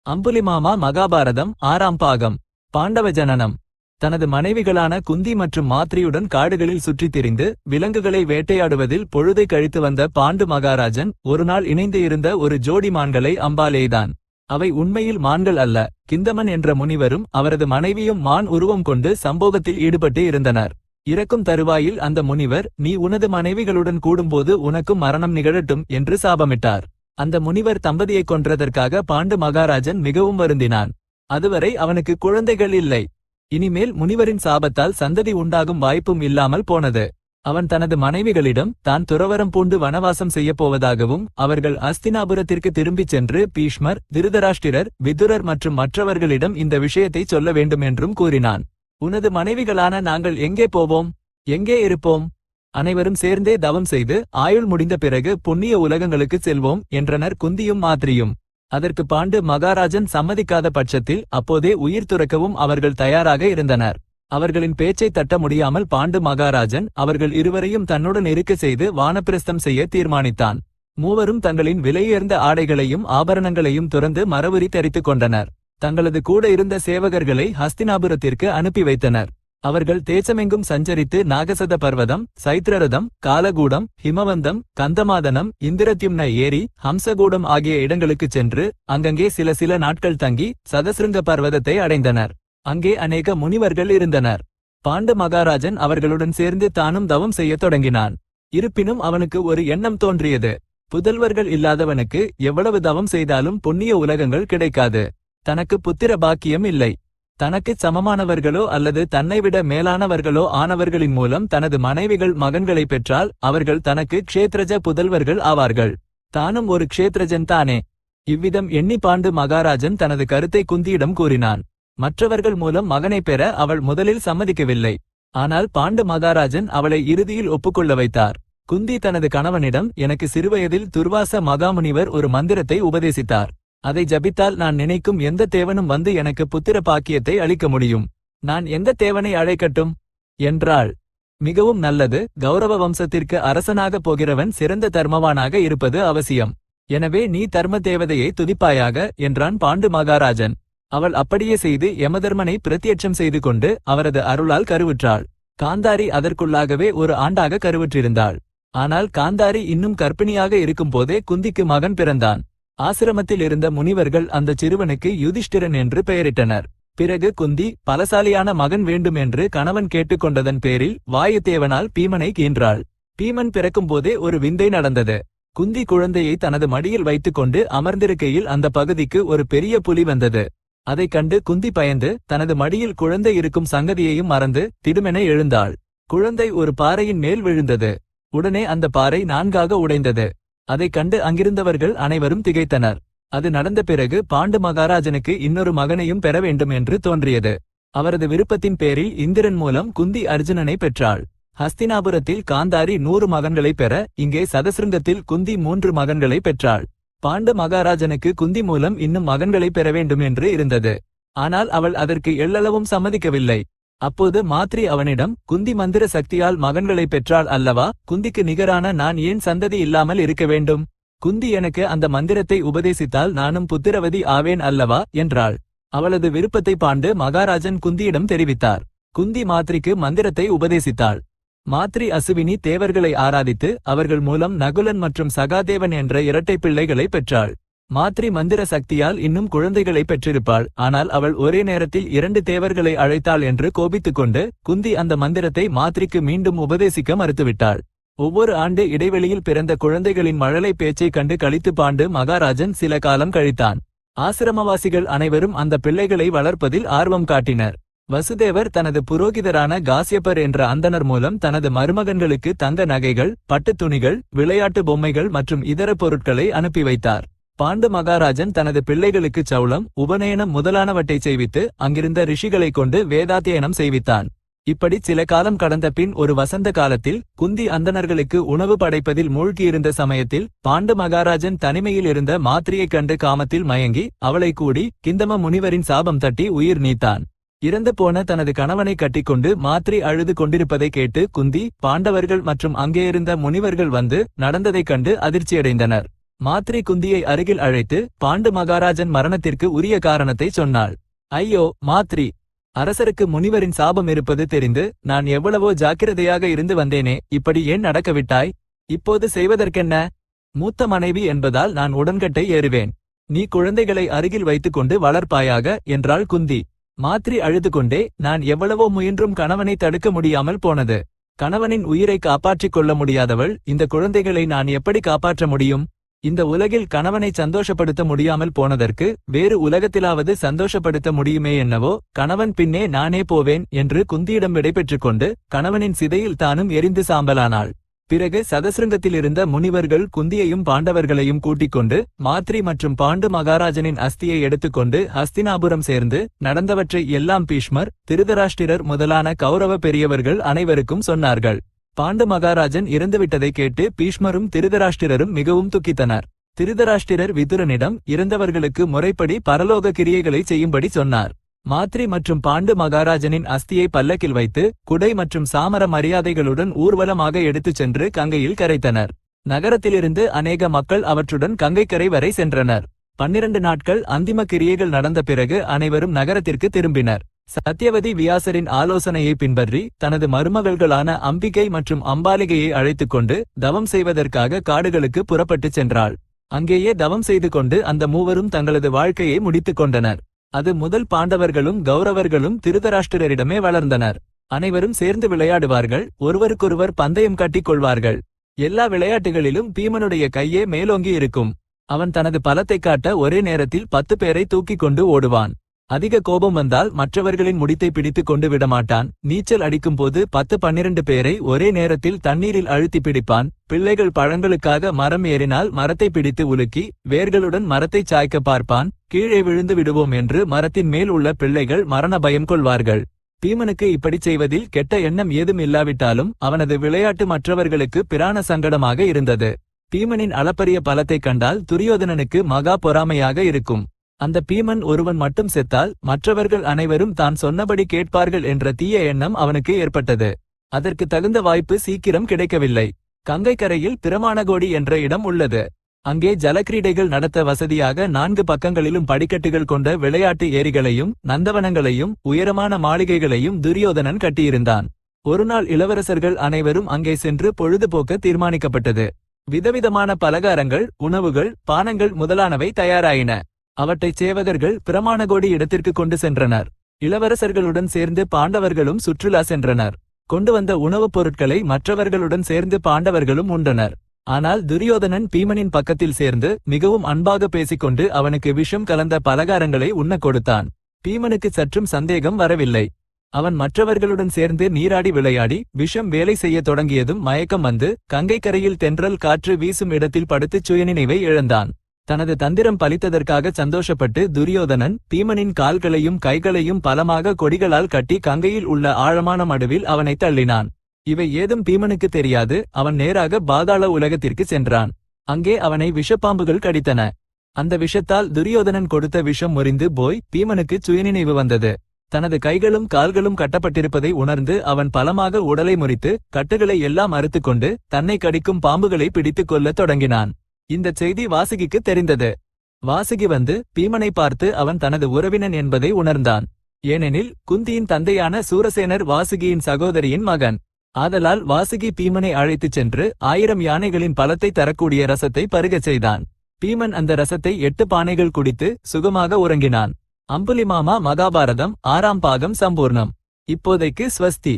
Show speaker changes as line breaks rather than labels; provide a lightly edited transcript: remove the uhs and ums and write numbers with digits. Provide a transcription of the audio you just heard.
அம்புலிமாமா மகாபாரதம் 6ஆம் பாகம். பாண்டவ ஜனனம். தனது மனைவிகளான குந்தி மற்றும் மாத்ரியுடன் காடுகளில் சுற்றித் திரிந்து விலங்குகளை வேட்டையாடுவதில் பொழுதை கழித்து வந்த பாண்டு மகாராஜன் ஒருநாள் இணைந்து இருந்த ஒரு ஜோடி மான்களை அம்பாலேதான். அவை உண்மையில் மான்கள் அல்ல. கிந்தமன் என்ற முனிவரும் அவரது மனைவியும் மான் உருவம் கொண்டு சம்போகத்தில் ஈடுபட்டு இருந்தனர். இறக்கும் தருவாயில் அந்த முனிவர், நீ உனது மனைவிகளுடன் கூடும்போது உனக்கும் மரணம் நிகழட்டும் என்று சாபமிட்டார். அந்த முனிவர் தம்பதியைக் கொன்றதற்காக பாண்டு மகாராஜன் மிகவும் வருந்தினான். அதுவரை அவனுக்கு குழந்தைகள் இல்லை. இனிமேல் முனிவரின் சாபத்தால் சந்ததி உண்டாகும் வாய்ப்பும் இல்லாமல் போனது. அவன் தனது மனைவிகளிடம் தான் துறவரம் பூண்டு வனவாசம் செய்யப்போவதாகவும் அவர்கள் அஸ்தினாபுரத்திற்கு திரும்பிச் சென்று பீஷ்மர், திருதராஷ்டிரர், விதுரர் மற்றும் மற்றவர்களிடம் இந்த விஷயத்தை சொல்ல வேண்டும் என்றும் கூறினான். உனது மனைவிகளான நாங்கள் எங்கே போவோம், எங்கே இருப்போம்? அனைவரும் சேர்ந்தே தவம் செய்து ஆயுள் முடிந்த பிறகு புண்ணிய உலகங்களுக்கு செல்வோம் என்றனர் குந்தியும் மாத்ரியும். அதற்கு பாண்டு மகாராஜன் சம்மதிக்காத பட்சத்தில் அப்போதே உயிர் துறக்கவும் அவர்கள் தயாராக இருந்தனர். அவர்களின் பேச்சை தட்ட முடியாமல் பாண்டு மகாராஜன் அவர்கள் இருவரையும் தன்னுடன் இருக்க செய்து வானப்பிரஸ்தம் செய்ய தீர்மானித்தான். மூவரும் தங்களின் விலையுயர்ந்த ஆடைகளையும் ஆபரணங்களையும் துறந்து மரவுரி தரித்துக் கொண்டனர். தங்களது கூட இருந்த சேவகர்களை ஹஸ்தினாபுரத்திற்கு அனுப்பி வைத்தனர். அவர்கள் தேசமெங்கும் சஞ்சரித்து நாகசத பர்வதம், சைத்ரரதம், காலகூடம், ஹிமவந்தம், கந்தமாதனம், இந்திரத்யும்ன ஏரி, ஹம்சகூடம் ஆகிய இடங்களுக்குச் சென்று அங்கங்கே சில நாட்கள் தங்கி சதசிருங்க பர்வதத்தை அடைந்தனர். அங்கே அநேக முனிவர்கள் இருந்தனர். பாண்டு மகாராஜன் அவர்களுடன் சேர்ந்து தானும் தவம் செய்யத் தொடங்கினான். இருப்பினும் அவனுக்கு ஒரு எண்ணம் தோன்றியது. புதல்வர்கள் இல்லாதவனுக்கு எவ்வளவு தவம் செய்தாலும் புண்ணிய உலகங்கள் கிடைக்காது. தனக்கு புத்திர பாக்கியம் இல்லை. தனக்கு சமமானவர்களோ அல்லது தன்னைவிட மேலானவர்களோ ஆனவர்களின் மூலம் தனது மனைவிகள் மகன்களை பெற்றால் அவர்கள் தனக்கு க்ஷேத்ரஜ புதல்வர்கள் ஆவார்கள். தானும் ஒரு க்ஷேத்ரஜன் தானே. இவ்விதம் எண்ணி பாண்டு மகாராஜன் தனது கருத்தை குந்தியிடம் கூறினான். மற்றவர்கள் மூலம் மகனை பெற அவள் முதலில் சம்மதிக்கவில்லை. ஆனால் பாண்டு மகாராஜன் அவளை இறுதியில் ஒப்புக்கொள்ள வைத்தார். குந்தி தனது கணவனிடம், எனக்கு சிறுவயதில் துர்வாச மகாமுனிவர் ஒரு மந்திரத்தை உபதேசித்தார். அதை ஜபித்தால் நான் நினைக்கும் எந்த தேவனும் வந்து எனக்கு புத்திர பாக்கியத்தை அளிக்க முடியும். நான் எந்த தேவனை அழைக்கட்டும் என்றாள். மிகவும் நல்லது. கௌரவ வம்சத்திற்கு அரசனாக போகிறவன் சிறந்த தர்மவானாக இருப்பது அவசியம். எனவே நீ தர்ம தேவதையை துதிப்பாயாக என்றான் பாண்டு மகாராஜன். அவள் அப்படியே செய்து யமதர்மனை பிரத்யட்சம் செய்து கொண்டு அவரது அருளால் கருவுற்றாள். காந்தாரி அதற்குள்ளாகவே ஒரு ஆண்டாக கருவுற்றிருந்தாள். ஆனால் காந்தாரி இன்னும் கர்ப்பிணியாக இருக்கும் போதே குந்திக்கு மகன் பிறந்தான். ஆசிரமத்தில் இருந்த முனிவர்கள் அந்த சிறுவனுக்கு யுதிஷ்டிரன் என்று பெயரிட்டனர். பிறகு குந்தி பலசாலியான மகன் வேண்டும் என்று கணவன் கேட்டுக்கொண்டதன் பேரில் வாயுதேவனால் பீமனை கீன்றாள். பீமன் பிறக்கும் போதே ஒரு விந்தை நடந்தது. குந்தி குழந்தையை தனது மடியில் வைத்துக்கொண்டு அமர்ந்திருக்கையில் அந்த பகுதிக்கு ஒரு பெரிய புலி வந்தது. அதைக் கண்டு குந்தி பயந்து தனது மடியில் குழந்தை இருக்கும் சங்கதியையும் மறந்து திடுமென எழுந்தாள். குழந்தை ஒரு பாறையின் மேல் விழுந்தது. உடனே அந்த பாறை 4ஆக உடைந்தது. அதைக் கண்டு அங்கிருந்தவர்கள் அனைவரும் திகைத்தனர். அது நடந்த பிறகு பாண்டு மகாராஜனுக்கு இன்னொரு மகனையும் பெற வேண்டும் என்று தோன்றியது. அவரது விருப்பத்தின் பேரில் இந்திரன் மூலம் குந்தி அர்ஜுனனை பெற்றாள். ஹஸ்தினாபுரத்தில் காந்தாரி 100 மகன்களை பெற இங்கே சதசிருங்கத்தில் குந்தி 3 மகன்களை பெற்றாள். பாண்டு மகாராஜனுக்கு குந்தி மூலம் இன்னும் மகன்களை பெற வேண்டும் என்று இருந்தது. ஆனால் அவள் அதற்கு எள்ளளவும் சம்மதிக்கவில்லை. அப்போது மாத்ரி அவனிடம், குந்தி மந்திர சக்தியால் மகன்களை பெற்றாள் அல்லவா, குந்திக்கு நிகரான நான் ஏன் சந்ததி இல்லாமல் இருக்க வேண்டும்? குந்தி எனக்கு அந்த மந்திரத்தை உபதேசித்தால் நானும் புத்திரவதி ஆவேன் அல்லவா என்றாள். அவளது விருப்பத்தை பாண்டு மகாராஜன் குந்தியிடம் தெரிவித்தார். குந்தி மாத்ரிக்கு மந்திரத்தை உபதேசித்தாள். மாத்ரி அசுவினி தேவர்களை ஆராதித்து அவர்கள் மூலம் நகுலன் மற்றும் சகாதேவன் என்ற இரட்டை பிள்ளைகளை பெற்றாள். மாத்ரி மந்திர சக்தியால் இன்னும் குழந்தைகளை பெற்றிருப்பாள். ஆனால் அவள் ஒரே நேரத்தில் 2 தேவர்களை அழைத்தாள் என்று கோபித்துக்கொண்டு குந்தி அந்த மந்திரத்தை மாத்ரிக்கு மீண்டும் உபதேசிக்க மறுத்துவிட்டாள். ஒவ்வொரு ஆண்டு இடைவெளியில் பிறந்த குழந்தைகளின் மழலை பேச்சைக் கண்டு களித்து பாண்டு மகாராஜன் சில காலம் கழித்தான். ஆசிரமவாசிகள் அனைவரும் அந்த பிள்ளைகளை வளர்ப்பதில் ஆர்வம் காட்டினர். வசுதேவர் தனது புரோகிதரான காஸ்யபர் என்ற அந்தனர் மூலம் தனது மருமகன்களுக்கு தங்க நகைகள், பட்டுத் துணிகள், விளையாட்டு பொம்மைகள் மற்றும் இதர பொருட்களை அனுப்பி வைத்தார். பாண்டு மகாராஜன் தனது பிள்ளைகளுக்கு சௌளம், உபநயனம் முதலானவற்றை செய்வித்து அங்கிருந்த ரிஷிகளைக் கொண்டு வேதாத்தியனம் செய்வித்தான். இப்படி சில காலம் கடந்த பின் ஒரு வசந்த காலத்தில் குந்தி அந்தணர்களுக்கு உணவு படைப்பதில் மூழ்கியிருந்த சமயத்தில் பாண்டு மகாராஜன் தனிமையில் இருந்த மாத்ரியைக் கண்டு காமத்தில் மயங்கி அவளை கூடி கிந்தம முனிவரின் சாபம் தட்டி உயிர் நீத்தான். இறந்து போன தனது கணவனை கட்டிக்கொண்டு மாத்ரி அழுது கொண்டிருப்பதை கேட்டு குந்தி, பாண்டவர்கள் மற்றும் அங்கே இருந்த முனிவர்கள் வந்து நடந்ததைக் கண்டு அதிர்ச்சியடைந்தனர். மாத்ரி குந்தியை அருகில் அழைத்து பாண்டு மகாராஜன் மரணத்திற்கு உரிய காரணத்தை சொன்னாள். ஐயோ மாத்ரி, அரசருக்கு முனிவரின் சாபம் இருப்பது தெரிந்து நான் எவ்வளவோ ஜாக்கிரதையாக இருந்து வந்தேனே, இப்படி ஏன் நடக்கவிட்டாய்? இப்போது செய்வதற்கென்ன? மூத்த மனைவி என்பதால் நான் உடன்கட்டை ஏறுவேன். நீ குழந்தைகளை அருகில் வைத்துக்கொண்டு வளர்ப்பாயாக என்றாள் குந்தி. மாத்ரி அழுது கொண்டே, நான் எவ்வளவோ முயன்றும் கணவனை தடுக்க முடியாமல் போனது. கணவனின் உயிரை காப்பாற்றிக் கொள்ள முடியாதவள் இந்த குழந்தைகளை நான் எப்படி காப்பாற்ற முடியும்? இந்த உலகில் கணவனை சந்தோஷப்படுத்த முடியாமல் போனதற்கு வேறு உலகத்திலாவது சந்தோஷப்படுத்த முடியுமே என்னவோ, கணவன் பின்னே நானே போவேன் என்று குந்தியிடம் விடைபெற்றுக் கொண்டு கணவனின் சிதையில் தானும் எரிந்து சாம்பலானாள். பிறகு சதசிருங்கத்திலிருந்த முனிவர்கள் குந்தியையும் பாண்டவர்களையும் கூட்டிக் கொண்டு மாத்ரி மற்றும் பாண்டு மகாராஜனின் அஸ்தியை எடுத்துக்கொண்டு ஹஸ்தினாபுரம் சேர்ந்து நடந்தவற்றை எல்லாம் பீஷ்மர், திருதராஷ்டிரர் முதலான கௌரவ பெரியவர்கள் அனைவருக்கும் சொன்னார்கள். பாண்டு மகாராஜன் இறந்துவிட்டதை கேட்டு பீஷ்மரும் திருதராஷ்டிரரும் மிகவும் துக்கித்தனர். திருதராஷ்டிரர் விதுரனிடம் இறந்தவர்களுக்கு முறைப்படி பரலோக கிரியைகளை செய்யும்படி சொன்னார். மாத்ரி மற்றும் பாண்டு மகாராஜனின் அஸ்தியை பல்லக்கில் வைத்து குடை மற்றும் சாமர மரியாதைகளுடன் ஊர்வலமாக எடுத்துச் சென்று கங்கையில் கரைத்தனர். நகரத்திலிருந்து அநேக மக்கள் அவற்றுடன் கங்கைக்கரை வரை சென்றனர். 12 நாட்கள் அந்திம கிரியைகள் நடந்த பிறகு அனைவரும் நகரத்திற்கு திரும்பினர். சத்யவதி வியாசரின் ஆலோசனையை பின்பற்றி தனது மருமகள்களான அம்பிகை மற்றும் அம்பாலிகையை அழைத்துக் கொண்டு தவம் செய்வதற்காக காடுகளுக்கு புறப்பட்டுச் சென்றாள். அங்கேயே தவம் செய்து கொண்டு அந்த மூவரும் தங்களது வாழ்க்கையை முடித்துக் கொண்டனர். அது முதல் பாண்டவர்களும் கௌரவர்களும் திருதராஷ்டிரரிடமே வளர்ந்தனர். அனைவரும் சேர்ந்து விளையாடுவார்கள், ஒருவருக்கொருவர் பந்தயம் கட்டிக் கொள்வார்கள். எல்லா விளையாட்டுகளிலும் பீமனுடைய கையே மேலோங்கி இருக்கும். அவன் தனது பலத்தை காட்ட ஒரே நேரத்தில் 10 பேரை தூக்கிக் கொண்டு ஓடுவான். அதிக கோபம் வந்தால் மற்றவர்களின் முடித்தை பிடித்துக் கொண்டு விடமாட்டான். நீச்சல் அடிக்கும் போது 10-12 பேரை ஒரே நேரத்தில் தண்ணீரில் அழுத்தி பிடிப்பான். பிள்ளைகள் பழங்களுக்காக மரம் ஏறினால் மரத்தை பிடித்து உலுக்கி வேர்களுடன் மரத்தை சாய்க்க பார்ப்பான். கீழே விழுந்து விடுவோம் என்று மரத்தின் மேல் உள்ள பிள்ளைகள் மரண பயம் கொள்வார்கள். பீமனுக்கு இப்படி செய்வதில் கெட்ட எண்ணம் ஏதும் இல்லாவிட்டாலும் அவனது விளையாட்டு மற்றவர்களுக்கு பிராண சங்கடமாக இருந்தது. பீமனின் அளப்பரிய பலத்தை கண்டால் துரியோதனனுக்கு மகா பொறாமையாக இருக்கும். அந்த பீமன் ஒருவன் மட்டும் செத்தால் மற்றவர்கள் அனைவரும் தான் சொன்னபடி கேட்பார்கள் என்ற தீய எண்ணம் அவனுக்கு ஏற்பட்டது. அதற்கு தகுந்த வாய்ப்பு சீக்கிரம் கிடைக்கவில்லை. கங்கை கரையில் பிரமாணகோடி என்ற இடம் உள்ளது. அங்கே ஜலக்கிரீடைகள் நடத்த வசதியாக 4 பக்கங்களிலும் படிக்கட்டுகள் கொண்ட விளையாட்டு ஏரிகளையும் நந்தவனங்களையும் உயரமான மாளிகைகளையும் துரியோதனன் கட்டியிருந்தான். ஒருநாள் இளவரசர்கள் அனைவரும் அங்கே சென்று பொழுதுபோக்க தீர்மானிக்கப்பட்டது. விதவிதமான பலகாரங்கள், உணவுகள், பானங்கள் முதலானவை தயாராயின. அவற்றைச் சேவகர்கள் பிரமாணகோடி இடத்திற்கு கொண்டு சென்றனர். இளவரசர்களுடன் சேர்ந்து பாண்டவர்களும் சுற்றுலா சென்றனர். கொண்டு வந்த உணவுப் பொருட்களை மற்றவர்களுடன் சேர்ந்து பாண்டவர்களும் உண்டனர். ஆனால் துரியோதனன் பீமனின் பக்கத்தில் சேர்ந்து மிகவும் அன்பாக பேசிக்கொண்டு அவனுக்கு விஷம் கலந்த பலகாரங்களை உண்ணக் கொடுத்தான். பீமனுக்கு சற்றும் சந்தேகம் வரவில்லை. அவன் மற்றவர்களுடன் சேர்ந்து நீராடி விளையாடி விஷம் வேலை செய்ய தொடங்கியதும் மயக்கம் வந்து கங்கை கரையில் தென்றல் காற்று வீசும் இடத்தில் படுத்துச் சுயநினைவை இழந்தான். தனது தந்திரம் பலித்ததற்காக சந்தோஷப்பட்டு துரியோதனன் பீமனின் கால்களையும் கைகளையும் பலமாக கொடிகளால் கட்டி கங்கையில் உள்ள ஆழமான மடுவில் அவனை தள்ளினான். இவை ஏதும் பீமனுக்கு தெரியாது. அவன் நேராக பாதாள உலகத்திற்கு சென்றான். அங்கே அவனை விஷப்பாம்புகள் கடித்தன. அந்த விஷத்தால் துரியோதனன் கொடுத்த விஷம் முறிந்து போய் பீமனுக்கு சுயநினைவு வந்தது. தனது கைகளும் கால்களும் கட்டப்பட்டிருப்பதை உணர்ந்து அவன் பலமாக உடலை முறித்து கட்டுகளை எல்லாம் அறுத்துக்கொண்டு தன்னை கடிக்கும் பாம்புகளை பிடித்துக் கொள்ளத் தொடங்கினான். இந்த செய்தி வாசுகிக்கு தெரிந்தது. வாசுகி வந்து பீமனை பார்த்து அவன் தனது உறவினன் என்பதை உணர்ந்தான். ஏனெனில் குந்தியின் தந்தையான சூரசேனர் வாசுகியின் சகோதரியின் மகன். ஆதலால் வாசுகி பீமனை அழைத்துச் சென்று 1000 யானைகளின் பலத்தை தரக்கூடிய ரசத்தை பருகச் செய்தான். பீமன் அந்த ரசத்தை 8 பானைகள் குடித்து சுகமாக உறங்கினான். அம்புலிமாமா மகாபாரதம் 6ஆம் பாகம் சம்பூர்ணம். இப்போதைக்கு ஸ்வஸ்தி.